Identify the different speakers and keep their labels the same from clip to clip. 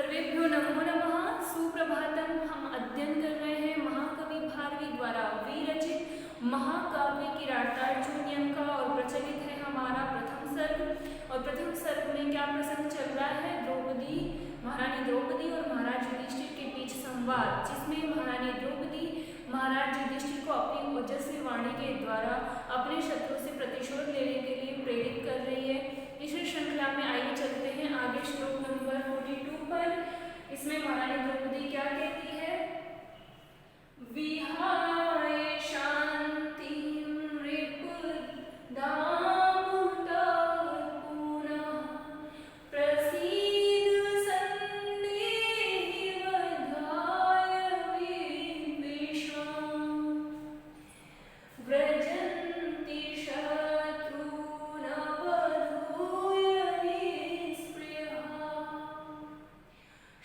Speaker 1: सर्वेभ्यो नमो नमः। सुप्रभातम। हम अध्ययन कर रहे हैं महाकवि भारवी द्वारा विरचित महाकाव्य किरातार्जुनीयम का और प्रचलित है हमारा प्रथम सर्ग। और प्रथम सर्ग में क्या प्रसंग चल रहा है? द्रौपदी, महारानी द्रौपदी और महाराज युधिष्ठिर के बीच संवाद, जिसमें महारानी द्रौपदी महाराज युधिष्ठिर को अपनी ओजस्वी वाणी के द्वारा अपने शत्रु से प्रतिशोध लेने के लिए प्रेरित कर रही है। इस श्रृंखला में आइए चलते हैं आगे श्लोक नंबर 42 पर। इसमें महारानी द्रौपदी क्या कहती है? विहाय शांतिं रिपुदामुतः पुनः प्रसीद सन्देहि वधाय विद्विषाम् व्रजन्ति शत्रून् वधूय निःस्पृहा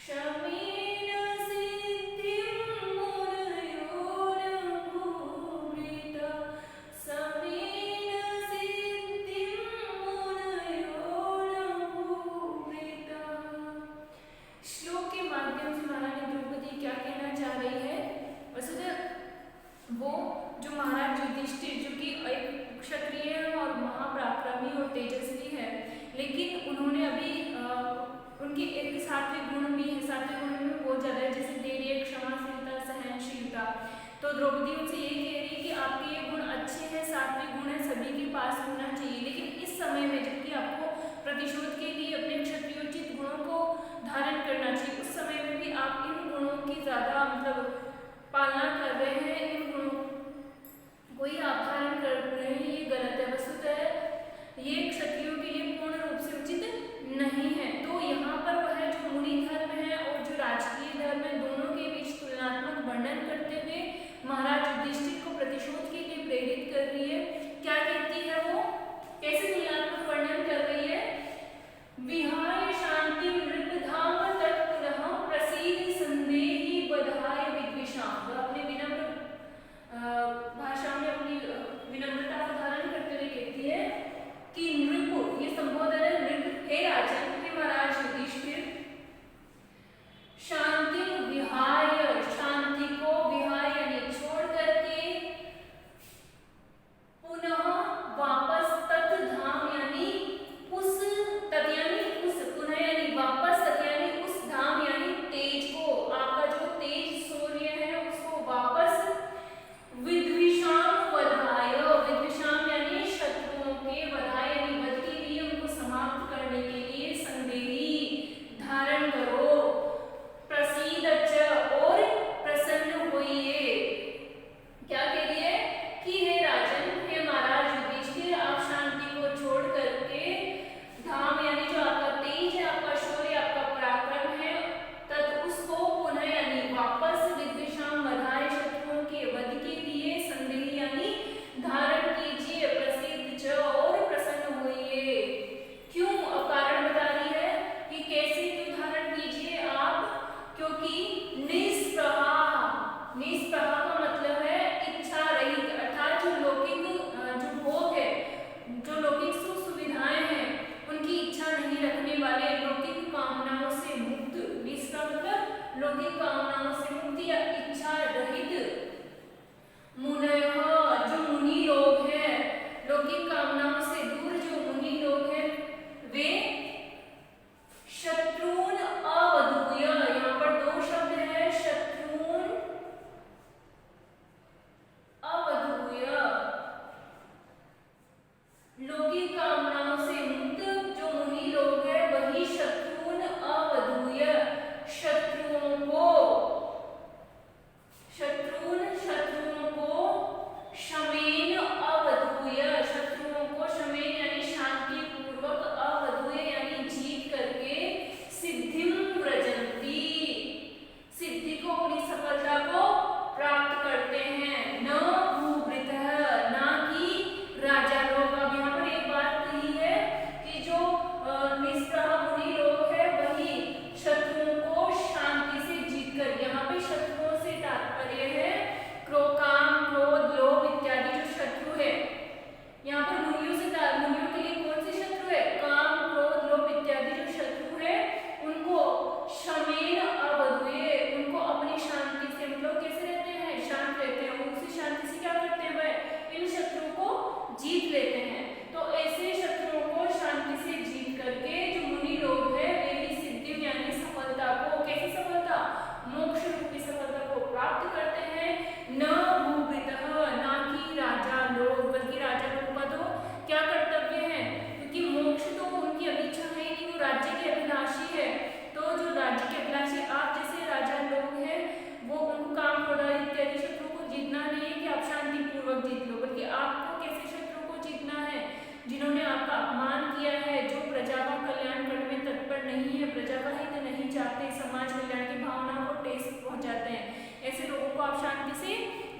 Speaker 1: शमेन सिद्धिं मुनयो न भूभृत समेन सिद्धिं मुनयो न भूभृत। श्लोक के माध्यम से महारानी द्रौपदी क्या कहना चाह रही है? वैसे वो जो महाराज युधिष्ठिर, जो कि एक क्षत्रिय और महापराक्रमी और तेजस्वी है, लेकिन उन्होंने अभी उनके एक सात्विक गुण भी है, सात्विक गुण में बहुत ज़्यादा है, जैसे धैर्य, क्षमाशीलता, सहनशीलता। तो द्रौपदी उनसे ये कह रही है कि आपके ये गुण अच्छे हैं, सात्विक गुण है, सभी के पास होना चाहिए, लेकिन इस समय में जबकि आपको प्रतिशोध के लिए अपने क्षत्रियोचित गुणों को धारण करना चाहिए, उस समय में भी आप इन गुणों की ज़्यादा पालना कर रहे हैं, इन गुणों को ही आप धारण कर रहे हैं, ये गलत है। वस्तुतः ये क्षत्रियों के लिए पूर्ण रूप से उचित नहीं है। तो यहाँ पर वह जो मुनि धर्म है और जो राजकीय धर्म है, दोनों के बीच तुलनात्मक वर्णन करते हुए महाराज युधिष्ठिर को प्रतिशोध के लिए प्रेरित कर रही है। क्या कहती है वो? कैसे तुलनात्मक वर्णन?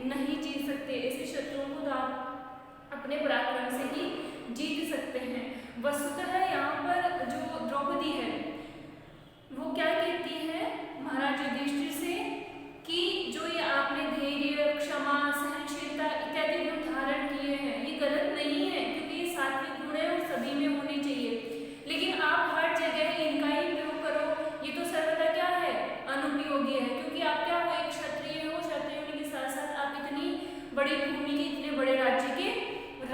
Speaker 1: नहीं जीत सकते। ऐसे शत्रुओं को तो आप अपने पराक्रम से ही जीत सकते हैं। वस्तुतः यहाँ पर जो द्रौपदी है वो क्या कहती है महाराज युधिष्ठिर से कि जो ये आपने धैर्य, क्षमा, सहनशीलता इत्यादि गुण धारण किए हैं ये गलत नहीं है, क्योंकि ये सात्विक गुण है और सभी में होने चाहिए, लेकिन आप हर जगह इनका ही प्रयोग करो, ये तो सर्वदा क्या है, अनुपयोगी है। क्योंकि आप क्या हो, एक क्षत्रिय हो, क्षत्रिय होने के साथ साथ आप इतनी बड़ी भूमि के, इतने बड़े राज्य के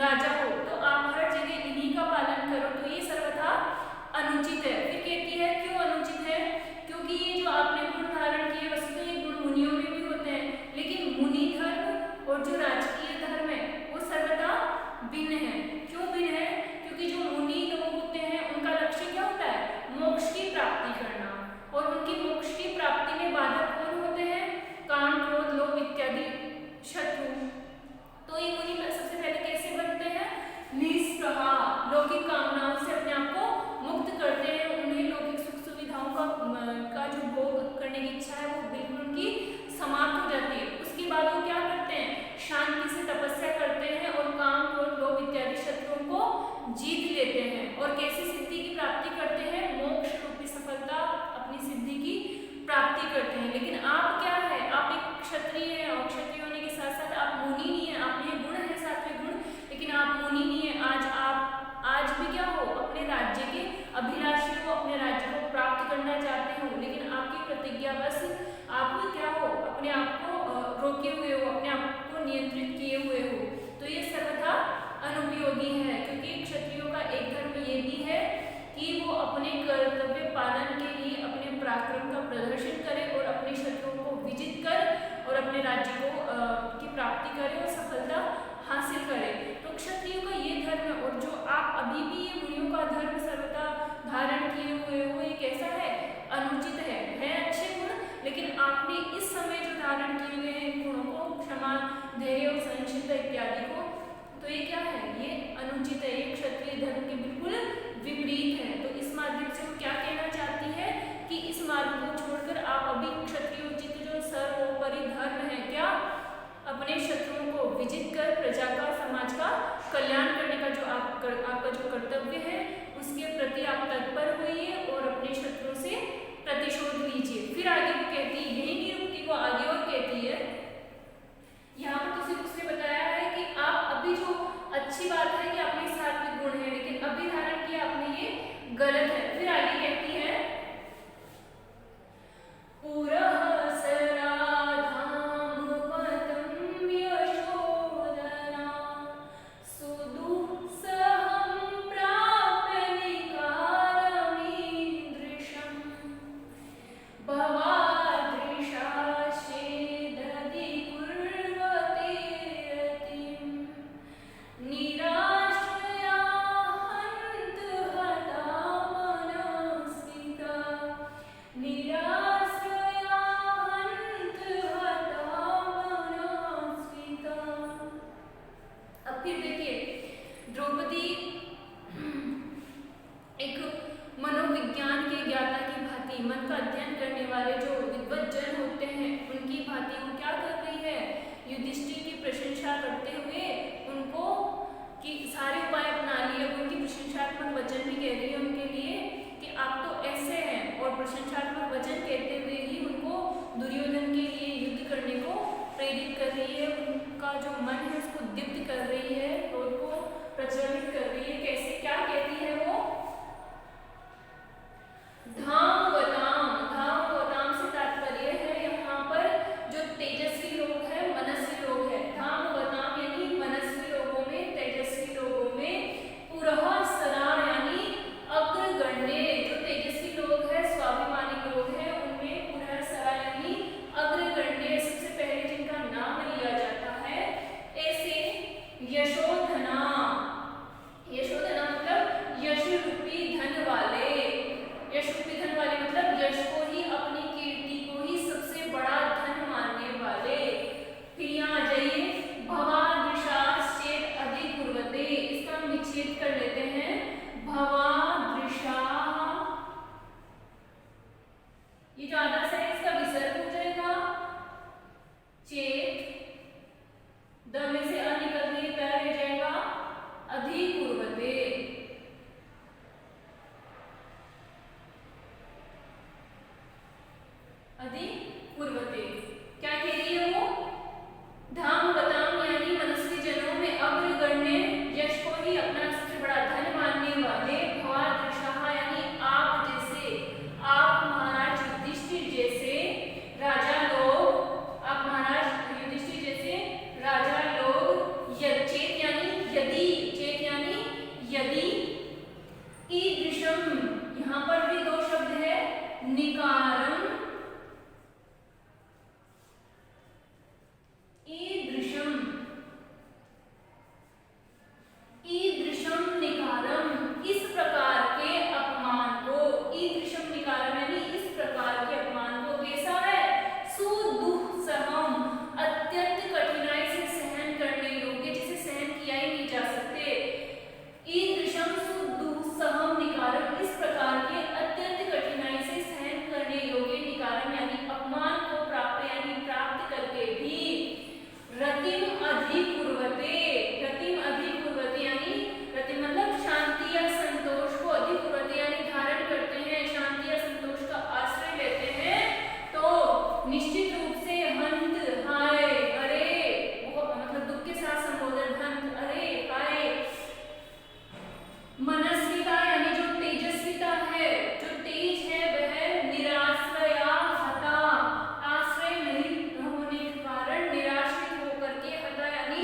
Speaker 1: राजा हो, तो आप हर जगह इन्हीं का पालन करो, तो ये सर्वथा अनुचित है। फिर कहती है क्यों अनुचित है, क्योंकि ये जो आपने गुण धारण किए वस्तु ये गुण मुनियों में भी होते हैं, लेकिन मुनि धर्म और जो राजकीय धर्म है वो सर्वथा भिन्न है। क्यों भिन्न है, क्योंकि जो मुनि लोग होते हैं उनका लक्ष्य क्या होता है, मोक्ष की प्राप्ति करना, और उनकी मोक्ष की प्राप्ति में बाधक कौन होते हैं, काम, क्रोध, लोभ इत्यादि शत्रु। तो ये मुनि सबसे पहले कैसे बनते हैं, निष्प्रह, लौकिक कामनाओं से अपने आप को मुक्त करते हैं, उन्हें लौकिक सुख सुविधाओं का जो भोग करने की इच्छा है वो बिल्कुल उनकी समाप्त हो जाती है। उसके बाद वो क्या करते हैं, शांति से तपस्या करते हैं और काम, क्रोध, लोभ इत्यादि शत्रुओं को जीत लेते हैं। और कैसी सिद्धि की प्राप्ति करते हैं, मोक्ष रूपी सफलता, अपनी सिद्धि की प्राप्ति करते हैं। लेकिन आप क्या है, आप एक क्षत्रिय हैं और क्षत्रिय होने के साथ साथ आप मुनि नहीं है, आप में गुण है सात्विक गुण, लेकिन आप मुनि नहीं है। आज भी क्या हो, अपने राज्य के अभिलाषी हो, अपने राज्य को प्राप्त करना चाहते हो, लेकिन आपकी प्रतिज्ञा बस आप क्या हो, अपने आप को रोके हुए हो, अपने आप को नियंत्रित किए हुए हो, तो ये सर्वथा अनुपयोगी है। क्योंकि क्षत्रियों का एक धर्म ये भी है कि वो अपने कर्तव्य पालन के लिए अपने पराक्रम का प्रदर्शन करे और अपने शत्रुओं को विजित कर और अपने राज्य को की प्राप्ति करे और सफलता हासिल करे। तो क्षत्रियों का ये धर्म है, और जो आप अभी भी ये मुनियों का धर्म सर्वथा धारण किए हुए हो, ये कैसा है, अनुचित है अच्छे गुण, लेकिन आपने इस समय जो धारण किए हुए हैं गुणों को, क्षमा, धैर्य और सहनशीलता इत्यादि को, तो ये क्या है, ये अनुचित है, ये क्षत्रिय धर्म के बिल्कुल विपरीत है। तो इस माध्यम से वो क्या कहना चाहती है कि इस मार्ग को छोड़कर आप अभी क्षत्रियोचित जो सर्वोपरि धर्म है, क्या, अपने शत्रुओं को विजित कर प्रजा का, समाज का कल्याण करने का जो आपका जो कर्तव्य है उसके प्रति आप तत्पर होइए और अपने शत्रुओं से प्रतिशोध लीजिए। फिर आगे वो कहती है, यही निरुक्ति को आगे और कहती है, यहाँ पर तो सिर्फ उसने बताया है कि आप अभी जो अच्छी बात है कि आपने सात्विक गुण है, लेकिन अभी धारण किया आपने ये गलत है। फिर आगे कहती है, मन का अध्ययन करने वाले जो विद्वत जन होते हैं उनकी भांति वो क्या कर रही है, युधिष्ठिर की प्रशंसा करते हुए उनको कि सारे उपाय अपना लिए, उनकी प्रशंसात्मक वचन भी कह रही है उनके लिए कि आप तो ऐसे हैं, और प्रशंसात्मक वचन कहते हुए ही उनको दुर्योधन के लिए युद्ध करने को प्रेरित कर रही है, उनका जो मन है उसको दीप्त कर रही है, क्रोध को प्रज्वलित कर रही है। कैसे, क्या कहती है वो, धाम वताम से तात्पर्य है यहाँ पर जो तेजस्वी लोग हैं, मनस्वी लोग हैं। धाम वताम यानी मनस्वी लोगों में, तेजस्वी लोगों में, पुरः सरा यानी अग्र यहाँ पर भी दो शब्द है, निकारम, ईदृशम, ईदृशम निकारम, इस प्रकार के अपमान को, ईदृशम निकारम यानी इस प्रकार के अपमान को कैसा है, सुदुःसहम, अत्यंत कठिनाई से सहन करने योग्य, जिसे सहन किया ही नहीं जा सकते। ईदृशम सुदुःसहम निकारम, इस प्रकार के अत्यंत कठिनाई से सहन करने योग्य निकारम यानी अपमान को प्राप्त यानी प्राप्त करके भी रतिम अधिकुर्वते, रतिम अधिकुर्वते यानी रतिम मतलब शांति या संतोष को, अधिकुर्वते यानी धारण करते हैं, शांति या संतोष का आश्रय लेते हैं, तो निश्चित रूप से हंत, हाय, अरे, वो मतलब दुख के साथ संबोधन, हंत, अरे, हाय, मनस्विता यानी जो तेजस्विता है, जो तेज है, वह निराश्रया हता, आश्रय नहीं होने के कारण निराश्रित होकर के, हता यानी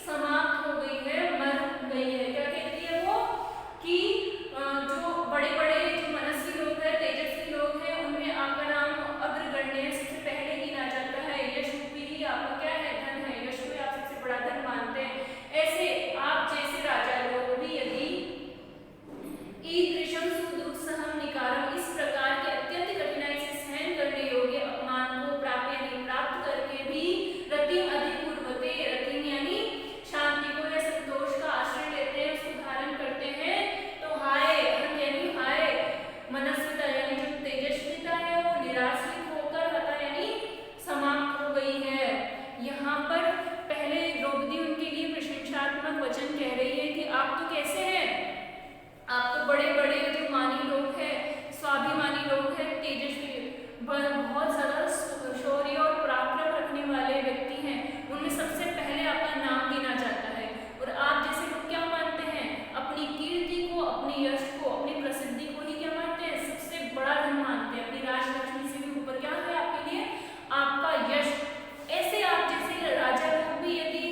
Speaker 1: समाप्त हो गई है, मर गई है। क्या कहती है वो कि जो बड़े बड़े जो मनस्वी लोग हैं, तेजस्वी लोग हैं, उनमें आपका नाम अग्रगण्य सबसे पहले गिना जाता है, यश रूपी ही आपका क्या है, धन है, यश को आप सबसे बड़ा धन मानते हैं। ऐसे आप जैसे राजा लोग भी यदि ईदृशम सुदुःसहम निकारम, इस प्रकार के अत्यंत कठिनाई से सहन करने योग्य अपमान को प्राप्त यानी प्राप्त करके भी रतिम अधिकुर्वते, रतिम यानी शांति को या संतोष का आश्रय लेते हैं, उसको धारण करते हैं, तो हाय, हंत यानी हाय, मनस्विता यानी जो तेजस्विता है वो निराश्रित होकर, हता यानी समाप्त हो गई है। यहाँ पर पहले द्रौपदी उनके लिए प्रशंसात्मक वचन कह रही है कि आप तो कैसे हैं, आप तो बड़े बड़े जो मानी लोग हैं, स्वाभिमानी लोग हैं, तेजस्वी, बहुत ज्यादा शौर्य और पराक्रम रखने वाले व्यक्ति हैं, उनमें सबसे पहले आपका नाम गिना जाता है, और आप जैसे लोग क्या मानते हैं, अपनी कीर्ति को, अपने यश को, अपनी प्रसिद्धि को ही क्या मानते हैं, सबसे बड़ा धन मानते हैं, अपनी राजलक्ष्मी से भी ऊपर क्या है आपके लिए, आपका यश। ऐसे आप जैसे राजा लोग भी यदि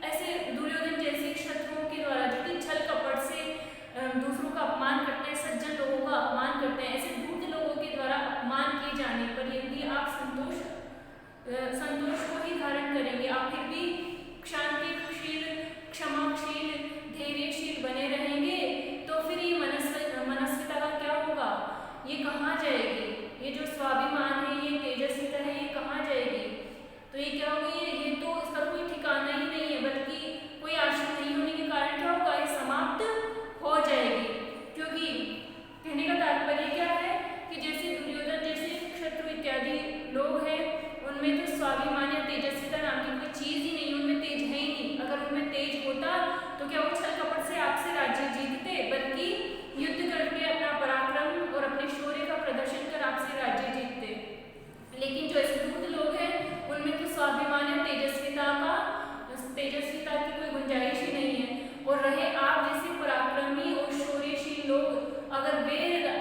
Speaker 1: ऐसे दुर्योधन जैसे शत्रुओं के द्वारा जो कि छल कपट से दूसरों का अपमान करते हैं, सज्जन लोगों का अपमान करते हैं, ऐसे धूर्त लोगों के द्वारा अपमान किए जाने पर यदि आप संतोष को ही धारण करेंगे, आप फिर भी शांतिशील, क्षमाशील, धैर्यशील बने रहेंगे, तो फिर ये मनस्विता का क्या होगा, ये कहाँ जाएगी, ये जो स्वाभिमान है, ये तेजस्विता है, ये कहाँ जाएगी, तो ये क्या होगी, ये तो इसका कोई ठिकाना ही नहीं है, बल्कि कोई आश्रय नहीं होने के कारण क्या होगा, ये समाप्त हो जाएगी। क्योंकि कहने का तात्पर्य क्या है कि जैसे दुर्योधन जैसे शत्रु इत्यादि लोग हैं, उनमें तो स्वाभिमान या तेजस्विता नाम की कोई चीज ही नहीं, उनमें तेज है ही नहीं। अगर उनमें तेज होता तो क्या वो छल कपट से आपसे राज्य जीतते, बल्कि युद्ध करके अपना पराक्रम और अपने शौर्य का प्रदर्शन कर आपसे राज्य जीतते। लेकिन जो ऐसे दूत लोग हैं, उनमें तो स्वाभिमान या तेजस्विता की कोई गुंजाइश ही नहीं है। और रहे आप जैसे पराक्रमी और शौर्यशील लोग, अगर वे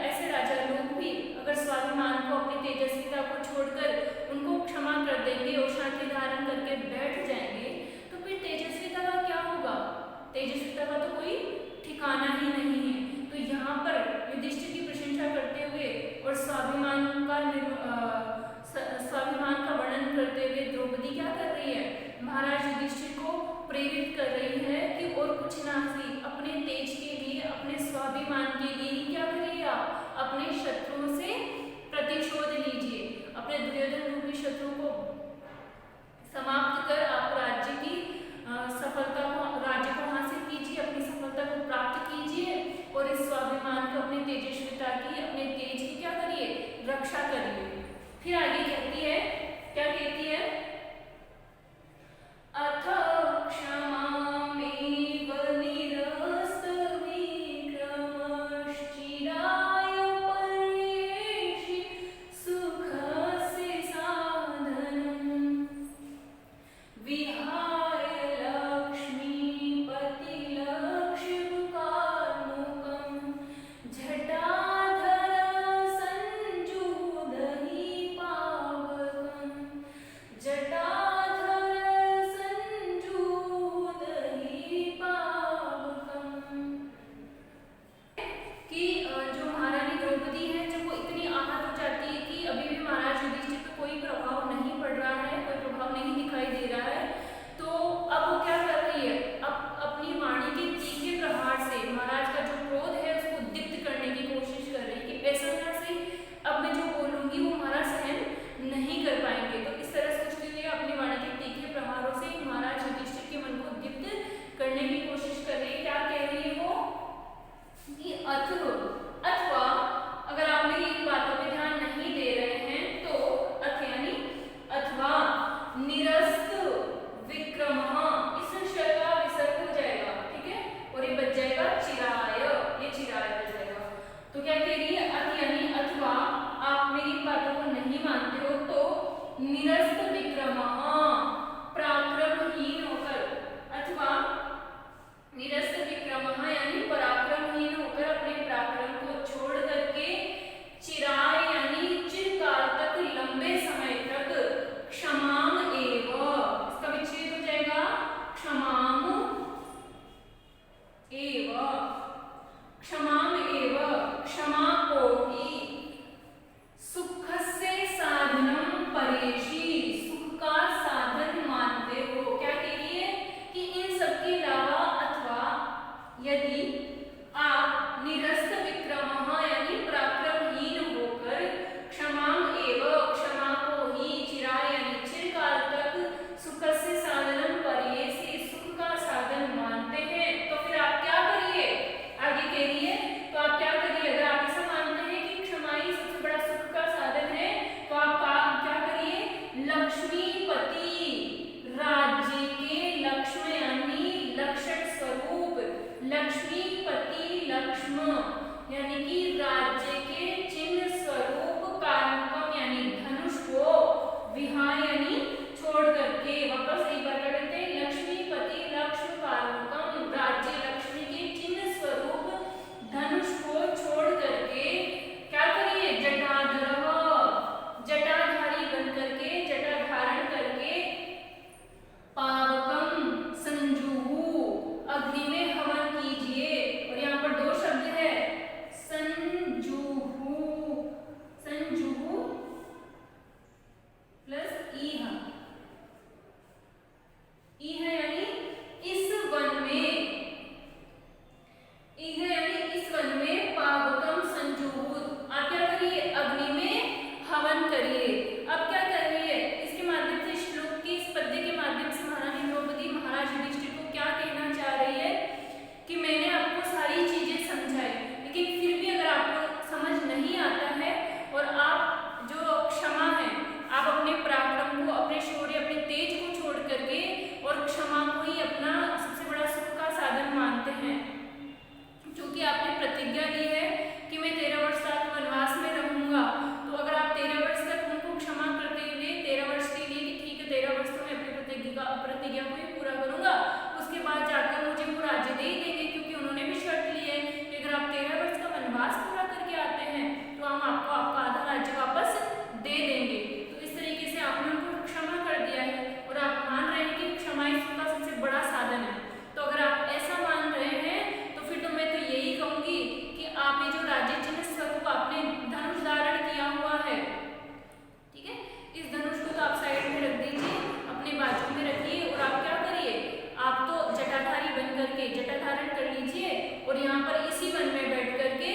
Speaker 1: ऐसे राजा लोग भी अगर स्वाभिमान को, अपनी तेजस्विता को छोड़कर उनको क्षमा कर देंगे और शांति धारण करके बैठ जाएंगे, तो फिर तेजस्विता का क्या होगा, तेजस्विता का तो कोई ठिकाना ही नहीं है। तो यहाँ पर युधिष्ठिर की प्रशंसा करते हुए और स्वाभिमान का वर्णन करते हुए द्रौपदी क्या कर रही है, महाराज युधिष्ठिर को प्रेरित कर रही है कि और कुछ ना सी, अपने तेज के लिए, अपने स्वाभिमान के लिए ही क्या करिए, आप अपने शत्रुओं से प्रतिशोध लीजिए, अपने दुर्योधन रूपी शत्रु को समाप्त कर आप राज्य की सफलता को, राज्य को हासिल कीजिए, अपनी सफलता को प्राप्त कीजिए, और इस स्वाभिमान को, अपनी तेजस्विता की, अपने तेज की क्या करिए, रक्षा करिए। फिर आगे कहती है, क्या कहती है, अथ क्षमामेव निरस्तविक्रमश्चिराय पर्येषि सुखस्य साधनम् विहाय लक्ष्मीपतिलक्ष्यमुखार्मुकम् जटाधर संजूदहि पावकम् निरस्त विक्रमः पराक्रमहीन होकर, अथवा निरस्त विक्रमः यानी पराक्रमहीन होकर अपने पराक्रम को छोड़ करके चिराय यानी चिरकाल तक, लंबे समय तक, क्षमाम एव, इसका विच्छेद हो जाएगा क्षमाम एव, क्षमाम एव, क्षमा को ही, सुखस्य साधनम परेशी, सुख का साधन मानते हो। क्या कह रही है कि इन सब के अलावा अथवा यदि आप निरस्त विक्रमः यानी पराक्रमहीन होकर, क्षमाम एव, क्षमा को ही, चिराय यानी चिरकाल तक, सुखस्य साधनम परेशी, सुख का साधन मानते हैं, तो फिर आप क्या करिए, आगे कह रही है, तो आप क्या करिए, अगर आप ऐसा मानते हैं कि क्षमा ही सबसे बड़ा सुख का साधन है, तो आप क्या करिए, लक्ष्मीपति, राज्य के लक्ष्म यानी लक्षण स्वरूप, लक्ष्मीपति लक्ष्म यानी कि राज्य के चिन्ह स्वरूप, कारुकम यानी धनुष को, विहाय यानी छोड़ करके, वापस एक बार कर देते हैं, लक्ष्मीपति लक्ष्म कारुकम, राज्य लक्ष्मी के चिन्ह स्वरूप धनुष को छोड़ करके क्या करिए, जटाधरः, जटाधारी बन करके, जटा धारण करके, पावकम संजुहु, अग्नि में हवन कीजिए। और यहाँ पर दो शब्द है, संजुहु, संजुहु प्लस ईह, ईह यानी इस वन में, ईह यानी इस वन में, पावकम संजुहु, आप क्या करिए, अग्नि में हवन करिए। अब क्या कर रही है, इसके माध्यम से, श्लोक की इस पद्य के माध्यम से महारानी द्रौपदी महाराज युधिष्ठिर को क्या कहना चाह रही है कि मैंने आपको सारी चीजें समझाई, लेकिन फिर भी अगर आपको समझ नहीं आता है और आप जो क्षमा है, आप अपने पराक्रम को, अपने शौर्य, अपने तेज को छोड़ करके और क्षमा को ही अपना सबसे बड़ा सुख का साधन मानते हैं, क्योंकि आपने प्रतिज्ञा ली है कि मैं 13 वर्ष तक वनवास में रहूंगा, तो अगर आप 13 वर्ष तक उनको क्षमा करते हुए 13 वर्ष के लिए कि ठीक है 13 वर्ष तो मैं अपनी प्रतिज्ञा को ही पूरा करूंगा, उसके बाद जाकर मुझे वो राज्य दे ही देंगे, क्योंकि उन्होंने भी शर्त ली है कि अगर आप 13 वर्ष का वनवास पूरा करके आते हैं तो हम आपको आपका आधा राज्य वापस दे देंगे। तो इस तरीके से आपने उनको क्षमा कर दिया है और आप मान रहे हैं कि क्षमा ही सुख का सबसे बड़ा साधन है। तो अगर आप ऐसा मान रहे हैं तो फिर तो मैं तो यही कहूंगी कि आप ये जो राज्य चिन्ह स्वरूप आपने धनुष धारण किया हुआ है, ठीक है, इस धनुष को तो आप साइड में रख दीजिए, अपने बाजू में रखिए, और आप क्या करिए, आप तो जटाधारी बन करके जटा धारण कर लीजिए और यहाँ पर इसी वन में बैठ करके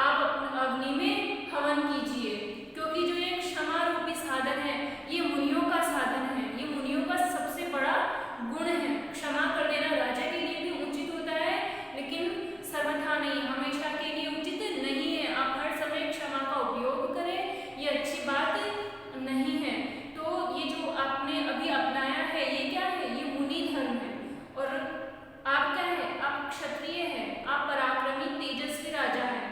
Speaker 1: आप अपने अग्नि में हवन कीजिए, क्योंकि जो ये क्षमा रूपी साधन है ये मुनियों का साधन है, ये मुनियों का सबसे बड़ा गुण है। क्षमा कर देना राजा के लिए भी उचित होता है, लेकिन सर्वथा नहीं, हमेशा के लिए उचित नहीं है। आप हर समय क्षमा का उपयोग करें, ये अच्छी बात नहीं है। तो ये जो आपने अभी अपनाया है ये क्या है, ये मुनि धर्म है, और आप क्या है, आप क्षत्रिय हैं, आप पराक्रमी तेजस्वी राजा हैं,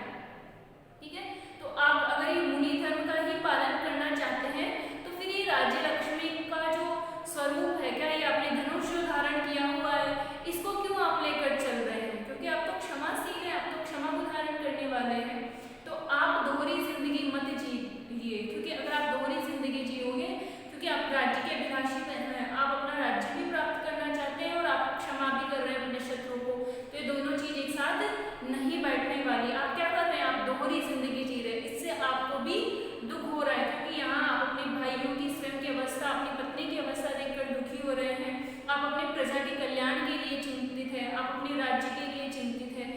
Speaker 1: ठीक है। तो आप अगर ये मुनि धर्म का ही पालन करना चाहते हैं तो फिर ये राज्य लक्ष्मी का जो स्वरूप है, क्या ये आपने धनुष जो धारण किया हुआ है इसको क्यों आप लेकर चल रहे हैं, क्योंकि आप तो क्षमाशील हैं, आप तो क्षमा को धारण करने वाले हैं। तो आप दोहरी जिंदगी मत जिए, क्योंकि अगर आप दोहरी जिंदगी जियोगे, क्योंकि आप राज्य के अभिलाषी हैं, आप अपना राज्य भी प्राप्त करना चाहते हैं और आप क्षमा भी कर रहे हैं अपने शत्रु को, तो ये दोनों चीज एक साथ नहीं बैठने वाली। आप क्या कर रहे हैं, आप दोहरी जिंदगी जी रहे हैं, इससे आपको भी दुख हो रहा है, क्योंकि यहाँ आप अपने भाइयों की स्वयं की अवस्था, अपनी पत्नी की अवस्था देखकर दुखी हो रहे हैं, आप अपने प्रजा के कल्याण के लिए चिंतित है, आप अपने राज्य के लिए चिंतित है,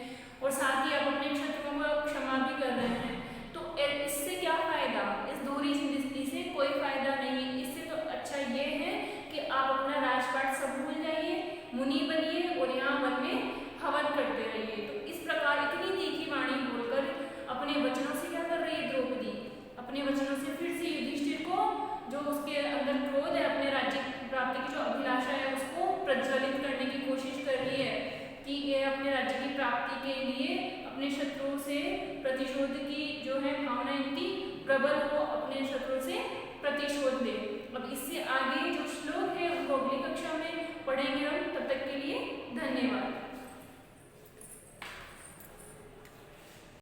Speaker 1: और साथ ही आप अपने शत्रुओं को क्षमा भी कर रहे हैं। तो इससे क्या फायदा, इस दोहरी जिंदगी से कोई फायदा नहीं। इससे तो अच्छा ये है कि आप अपना राजपाट सब भूल जाइए, मुनि बनिए और यहाँ वन में हवन करते रहिए। तो इस प्रकार इतनी तीखी वाणी बोलकर अपने वचनों से क्या कर रही है द्रौपदी, अपने वचनों से फिर से युधिष्ठिर को जो उसके अंदर क्रोध है, अपने राज्य प्राप्ति की जो अभिलाषा है उसको प्रज्वलित करने की कोशिश कर रही है कि ये अपने राज्य की प्राप्ति के लिए अपने शत्रुओं से प्रतिशोध की जो है भावना इनकी प्रबल हो, अपने शत्रु से प्रतिशोध दे। अब इससे आगे जो श्लोक है उनको अगली कक्षा में पढ़ेंगे हम।